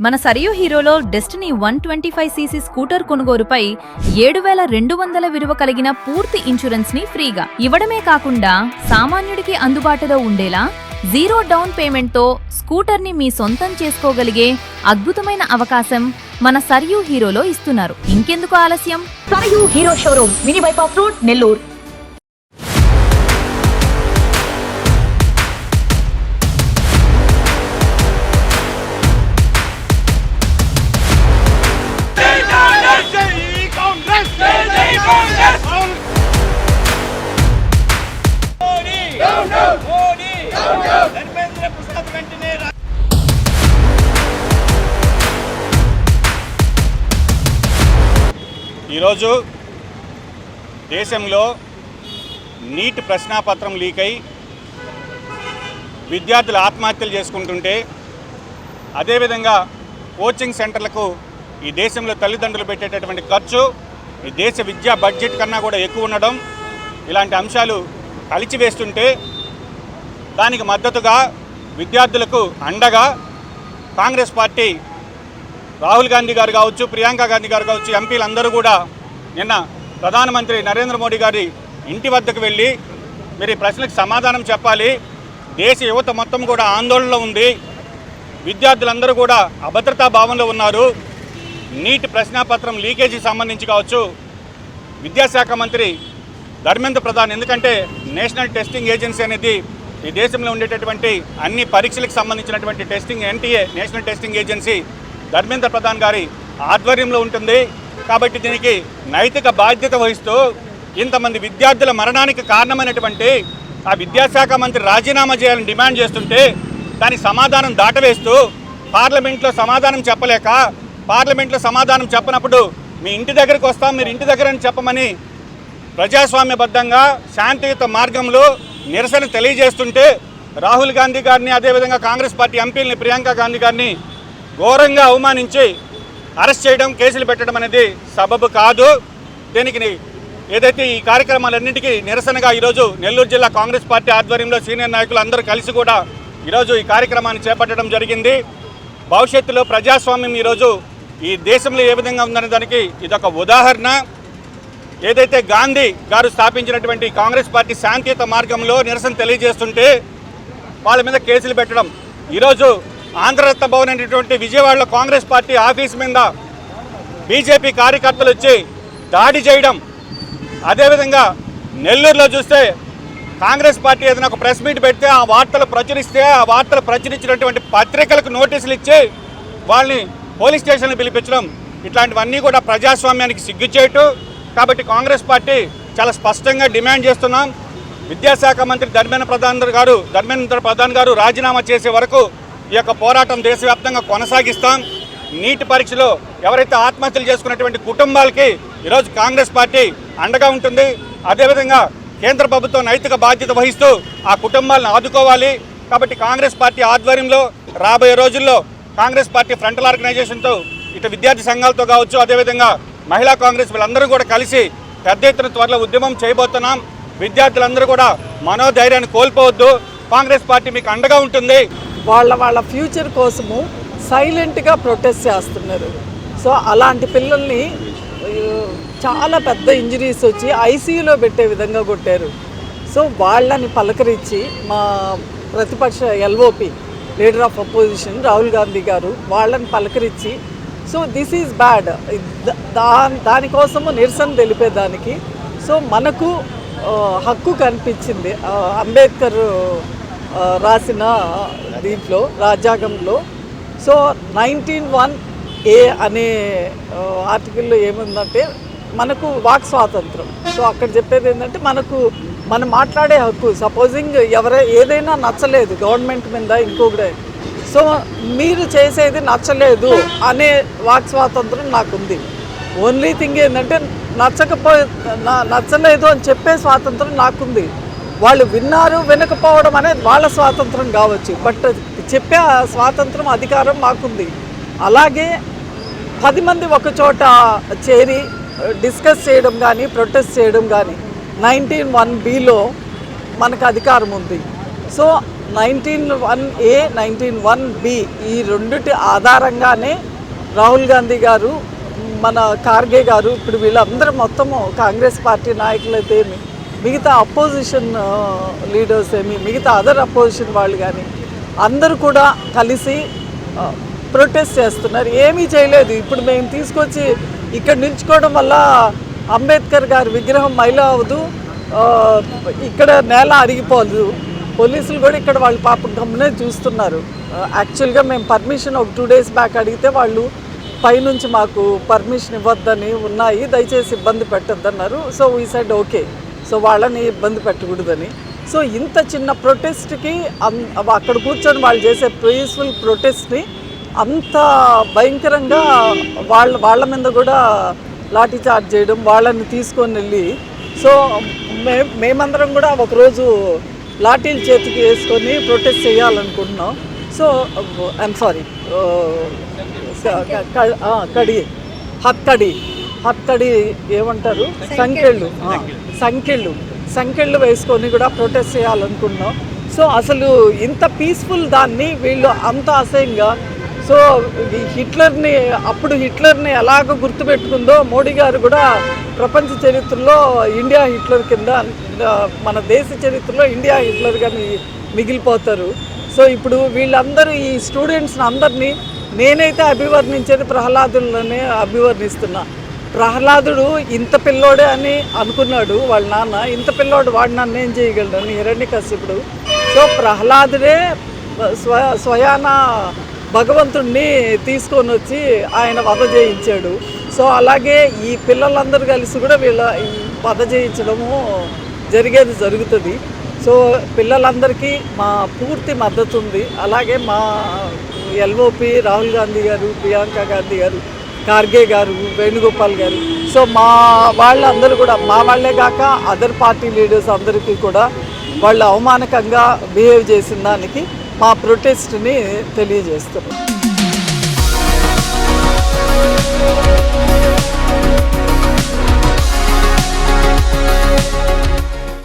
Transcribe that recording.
మన Sarayu హీరోలో destiny 125cc scooter కొనుగోలుపై 7,200 విలువ కలిగిన పూర్తి ఇన్సూరెన్స్ ని ఫ్రీగా ఇవ్వడమే కాకుండా సామాన్యుడికి అందుబాటులో ఉండేలా జీరో డౌన్ పేమెంట్ తో స్కూటర్ ని మీ సొంతం చేసుకోగలిగే అద్భుతమైన అవకాశం మన సరియు హీరోలో ఇస్తున్నారు. ఇంకెందుకు ఆలస్యం? Sarayu hero showroom, mini bypass road, Nellore. ఈరోజు దేశంలో నీట్ ప్రశ్నాపత్రం లీక్ అయి విద్యార్థులు ఆత్మహత్యలు చేసుకుంటుంటే, అదేవిధంగా కోచింగ్ సెంటర్లకు ఈ దేశంలో తల్లిదండ్రులు పెట్టేటటువంటి ఖర్చు ఈ దేశ విద్యా బడ్జెట్ కన్నా కూడా ఎక్కువ ఉండడం, ఇలాంటి అంశాలు కలిచివేస్తుంటే దానికి మద్దతుగా విద్యార్థులకు అండగా కాంగ్రెస్ పార్టీ రాహుల్ గాంధీ గారు కావచ్చు, ప్రియాంక గాంధీ గారు కావచ్చు, ఎంపీలందరూ కూడా నిన్న ప్రధానమంత్రి నరేంద్ర మోడీ గారి ఇంటి వద్దకు వెళ్ళి మీరు ఈ ప్రశ్నలకు సమాధానం చెప్పాలి, దేశ యువత మొత్తం కూడా ఆందోళనలో ఉంది, విద్యార్థులందరూ కూడా అభద్రతా భావంలో ఉన్నారు, నీట్ ప్రశ్నాపత్రం లీకేజీ సంబంధించి కావచ్చు, విద్యాశాఖ మంత్రి ధర్మేంద్ర ప్రధాన్, ఎందుకంటే నేషనల్ టెస్టింగ్ ఏజెన్సీ అనేది ఈ దేశంలో ఉండేటటువంటి అన్ని పరీక్షలకు సంబంధించినటువంటి testing NTA national testing agency Dharmendra Pradhan గారి ఆధ్వర్యంలో ఉంటుంది. కాబట్టి దీనికి నైతిక బాధ్యత వహిస్తూ ఇంతమంది విద్యార్థుల మరణానికి కారణమైనటువంటి ఆ విద్యాశాఖ మంత్రి రాజీనామా చేయాలని డిమాండ్ చేస్తుంటే దానికి సమాధానం దాటవేస్తూ పార్లమెంట్లో సమాధానం చెప్పలేక, పార్లమెంట్లో సమాధానం చెప్పనప్పుడు మీ ఇంటి దగ్గరికి వస్తాం, మీరు ఇంటి దగ్గర అని చెప్పమని ప్రజాస్వామ్యబద్ధంగా శాంతియుత మార్గంలో నిరసన తెలియజేస్తుంటే రాహుల్ గాంధీ గారిని, అదేవిధంగా కాంగ్రెస్ పార్టీ ఎంపీలని ప్రియాంక గాంధీ గారిని ఘోరంగా అవమానించి అరెస్ట్ చేయడం, కేసులు పెట్టడం అనేది సబబు కాదు. దీనికి ఏదైతే ఈ కార్యక్రమాలన్నింటికీ నిరసనగా ఈరోజు నెల్లూరు జిల్లా కాంగ్రెస్ పార్టీ ఆధ్వర్యంలో సీనియర్ నాయకులు అందరూ కలిసి కూడా ఈరోజు ఈ కార్యక్రమాన్ని చేపట్టడం జరిగింది. భవిష్యత్తులో ప్రజాస్వామ్యం ఈరోజు ఈ దేశంలో ఏ విధంగా ఉందనే దానికి ఇదొక ఉదాహరణ. ఏదైతే గాంధీ గారు స్థాపించినటువంటి కాంగ్రెస్ పార్టీ శాంతియుత మార్గంలో నిరసన తెలియజేస్తుంటే వాళ్ళ మీద కేసులు పెట్టడం, ఈరోజు ఆంధ్రరత్న భవన్ అనేటువంటి విజయవాడలో కాంగ్రెస్ పార్టీ ఆఫీస్ మీద బీజేపీ కార్యకర్తలు వచ్చి దాడి చేయడం, అదేవిధంగా నెల్లూరులో చూస్తే కాంగ్రెస్ పార్టీ ఏదైనా ఒక ప్రెస్ మీట్ పెడితే ఆ వార్తలు ప్రచురిస్తే ఆ వార్తలు ప్రచురించినటువంటి పత్రికలకు నోటీసులు ఇచ్చి వాళ్ళని పోలీస్ స్టేషన్లు పిలిపించడం, ఇట్లాంటివన్నీ కూడా ప్రజాస్వామ్యానికి సిగ్గుచేటు. కాబట్టి కాంగ్రెస్ పార్టీ చాలా స్పష్టంగా డిమాండ్ చేస్తున్నాం, విద్యాశాఖ మంత్రి ధర్మేంద్ర ప్రధాన్ గారు రాజీనామా చేసే వరకు ఈ యొక్క పోరాటం దేశవ్యాప్తంగా కొనసాగిస్తాం. నీట్ పరీక్షలో ఎవరైతే ఆత్మహత్యలు చేసుకున్నటువంటి కుటుంబాలకి ఈరోజు కాంగ్రెస్ పార్టీ అండగా ఉంటుంది. అదేవిధంగా కేంద్ర ప్రభుత్వం నైతిక బాధ్యత వహిస్తూ ఆ కుటుంబాలను ఆదుకోవాలి. కాబట్టి కాంగ్రెస్ పార్టీ ఆధ్వర్యంలో రాబోయే రోజుల్లో కాంగ్రెస్ పార్టీ ఫ్రంటల్ ఆర్గనైజేషన్తో, ఇటు విద్యార్థి సంఘాలతో కావచ్చు, అదేవిధంగా మహిళా కాంగ్రెస్ వీళ్ళందరూ కూడా కలిసి పెద్ద ఎత్తున త్వరలో ఉద్యమం చేయబోతున్నాం. విద్యార్థులందరూ కూడా మనోధైర్యాన్ని కోల్పోవద్దు, కాంగ్రెస్ పార్టీ మీకు అండగా ఉంటుంది. వాళ్ళ ఫ్యూచర్ కోసము సైలెంట్గా ప్రొటెస్ట్ చేస్తున్నారు. సో అలాంటి పిల్లల్ని చాలా పెద్ద ఇంజరీస్ వచ్చి ఐసీయూలో పెట్టే విధంగా కొట్టారు. సో వాళ్ళని పలకరించి మా ప్రతిపక్ష LOP leader of opposition Rahul Gandhi గారు వాళ్ళని పలకరించి, సో దిస్ ఈజ్ బ్యాడ్, దానికోసము నిరసన తెలిపేదానికి సో మనకు హక్కు కనిపించింది అంబేద్కర్ రాసిన దీంట్లో రాజ్యాంగంలో. సో 19(1)A అనే ఆర్టికల్లో ఏముందంటే మనకు వాక్ స్వాతంత్రం. సో అక్కడ చెప్పేది ఏంటంటే మనం మాట్లాడే హక్కు. సపోజింగ్ ఏదైనా నచ్చలేదు గవర్నమెంట్ మీద ఇంకొకటి, సో మీరు చేసేది నచ్చలేదు అనే వాక్ స్వాతంత్రం నాకుంది. ఓన్లీ థింగ్ ఏంటంటే నచ్చలేదు అని చెప్పే స్వాతంత్రం నాకుంది. వాళ్ళు విన్నారు వినకపోవడం అనేది వాళ్ళ స్వాతంత్రం కావచ్చు, బట్ చెప్పే స్వాతంత్రం అధికారం మాకుంది. అలాగే 10 మంది ఒక చోట చేరి డిస్కస్ చేయడం కానీ ప్రొటెస్ట్ చేయడం కానీ 19(1)Bలో మనకు అధికారం ఉంది. సో 19(1)(a), 19(1)(b ఈ రెండిటి ఆధారంగానే రాహుల్ గాంధీ గారు, మన ఖార్గే గారు, ఇప్పుడు వీళ్ళందరూ మొత్తము కాంగ్రెస్ పార్టీ నాయకులైతే ఏమి, మిగతా అపోజిషన్ లీడర్స్ ఏమి, మిగతా అదర్ అపోజిషన్ వాళ్ళు కానీ అందరూ కూడా కలిసి ప్రొటెస్ట్ చేస్తున్నారు. ఏమీ చేయలేదు. ఇప్పుడు మేము తీసుకొచ్చి ఇక్కడ నిల్చుకోవడం వల్ల అంబేద్కర్ గారి విగ్రహం మైలా అవ్వదు, ఇక్కడ నేల అరిగిపోదు. పోలీసులు కూడా ఇక్కడ వాళ్ళు పాపం గమ్మునే చూస్తున్నారు. యాక్చువల్గా మేము పర్మిషన్ ఒక 2 days బ్యాక్ అడిగితే వాళ్ళు పైనుంచి మాకు పర్మిషన్ ఇవ్వద్దని ఉన్నాయి, దయచేసి ఇబ్బంది పెట్టొద్దన్నారు. So we side okay, so వాళ్ళని ఇబ్బంది పెట్టకూడదని. సో ఇంత చిన్న ప్రొటెస్ట్కి అక్కడ కూర్చొని వాళ్ళు చేసే పీస్ఫుల్ ప్రొటెస్ట్ని అంత భయంకరంగా వాళ్ళ మీద కూడా లాఠీ చార్జ్ చేయడం, వాళ్ళని తీసుకొని వెళ్ళి, సో మేమందరం కూడా ఒకరోజు లాఠీలు చేతికి వేసుకొని ప్రొటెస్ట్ చేయాలనుకుంటున్నాం. సో ఐఎమ్ సారీ, హత్తడి ఏమంటారు, సంకెళ్ళు వేసుకొని కూడా ప్రొటెస్ట్ చేయాలనుకుంటున్నాం. సో అసలు ఇంత పీస్ఫుల్ దాన్ని వీళ్ళు అంత అసహ్యంగా, సో హిట్లర్ని ఎలాగ గుర్తుపెట్టుకుందో మోడీ గారు కూడా ప్రపంచ చరిత్రలో ఇండియా హిట్లర్ కింద, మన దేశ చరిత్రలో ఇండియా హిట్లర్గా మిగిలిపోతారు. సో ఇప్పుడు వీళ్ళందరూ ఈ స్టూడెంట్స్ని అందరినీ నేనైతే అభివర్ణించేది ప్రహ్లాదులనే అభివర్ణిస్తున్నా. ప్రహ్లాదుడు ఇంత పిల్లోడే అని అనుకున్నాడు వాళ్ళ నాన్న, ఇంత పిల్లోడు వాడు నన్ను ఏం చేయగలడని హిరణ్యకశిపుడు. సో ప్రహ్లాదుడే స్వయాన భగవంతుణ్ణి తీసుకొని వచ్చి ఆయన వధ చేయించాడు. సో అలాగే ఈ పిల్లలందరూ కలిసి కూడా వీళ్ళ వధ చేయించడము జరుగుతుంది. సో పిల్లలందరికీ మా పూర్తి మద్దతు ఉంది. అలాగే మా ఎల్ఓపి రాహుల్ గాంధీ గారు, ప్రియాంక గాంధీ గారు, ఖార్గే గారు, వేణుగోపాల్ గారు, సో మా వాళ్ళందరూ కూడా, మా వాళ్ళే కాక అదర్ పార్టీ లీడర్స్ అందరికీ కూడా వాళ్ళు అవమానకంగా బిహేవ్ చేసిన దానికి మా ప్రొటెస్ట్ని తెలియజేస్తున్నాం.